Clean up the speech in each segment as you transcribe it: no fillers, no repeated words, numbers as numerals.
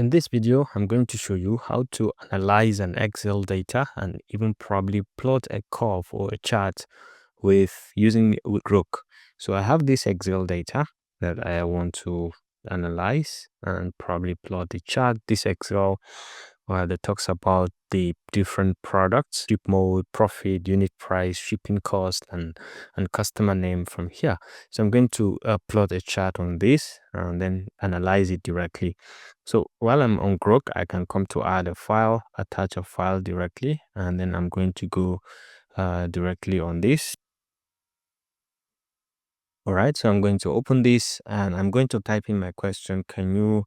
In this video, I'm going to show you how to analyze an Excel data and even probably plot a curve or a chart with Grok. So I have this Excel data that I want to analyze and probably plot the chart. This Excel that talks about the different products, ship mode, profit, unit price, shipping cost, and customer name from here. So I'm going to plot a chart on this and then analyze it directly. So while I'm on Grok, I can come to add a file, attach a file directly, and then I'm going to go directly on this. All right, so I'm going to open this and I'm going to type in my question. Can you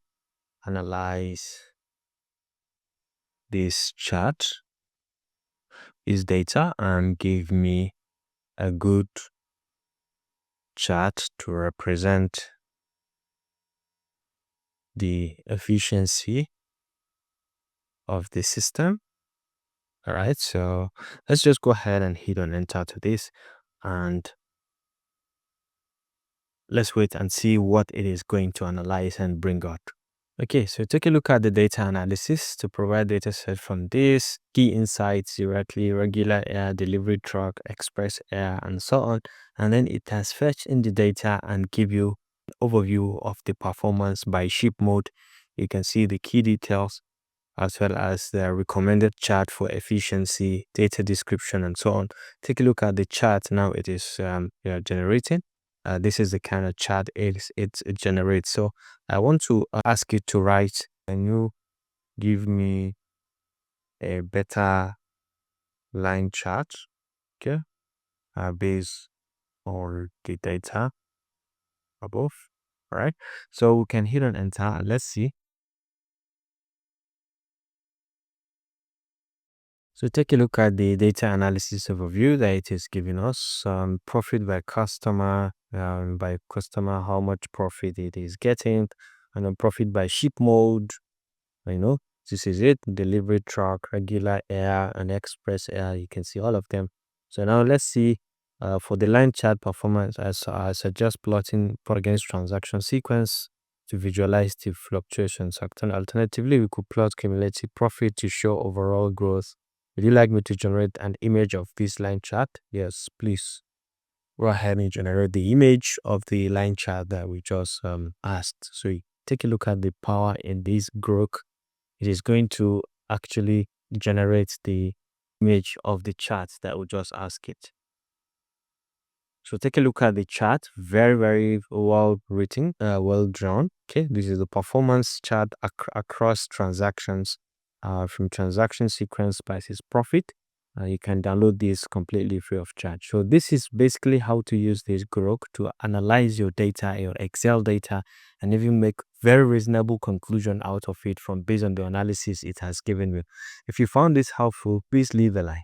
analyze this chart, this data, and give me a good chart to represent the efficiency of the system? All right, so let's just go ahead and hit on enter to this and let's wait and see what it is going to analyze and bring out. Okay, so take a look at the data analysis to provide data set from this, key insights directly, regular air, delivery truck, express air, and so on. And then it has fetched in the data and give you an overview of the performance by ship mode. You can see the key details as well as the recommended chart for efficiency, data description, and so on. Take a look at the chart now. It is generating. This is the kind of chart it generates. So I want to ask you to write. Can you give me a better line chart? Okay, based on the data above. All right. So we can hit on enter and let's see. So take a look at the data analysis overview that it is giving us. Profit by customer, how much profit it is getting, and then profit by ship mode. This is it. Delivery truck, regular air, and express air. You can see all of them. So now let's see for the line chart performance. I suggest plotting against transaction sequence to visualize the fluctuations. Alternatively, we could plot cumulative profit to show overall growth. Would you like me to generate an image of this line chart? Yes, please. Go ahead and generate the image of the line chart that we just asked. So you take a look at the power in this Grok. It is going to actually generate the image of the chart that we just asked it. So take a look at the chart. Very, very well written, well drawn. Okay, this is the performance chart across transactions from transaction sequence prices profit. You can download this completely free of charge. So this is basically how to use this Grok to analyze your data, your Excel data, and even make very reasonable conclusion out of it from based on the analysis it has given you. If you found this helpful, please leave a like.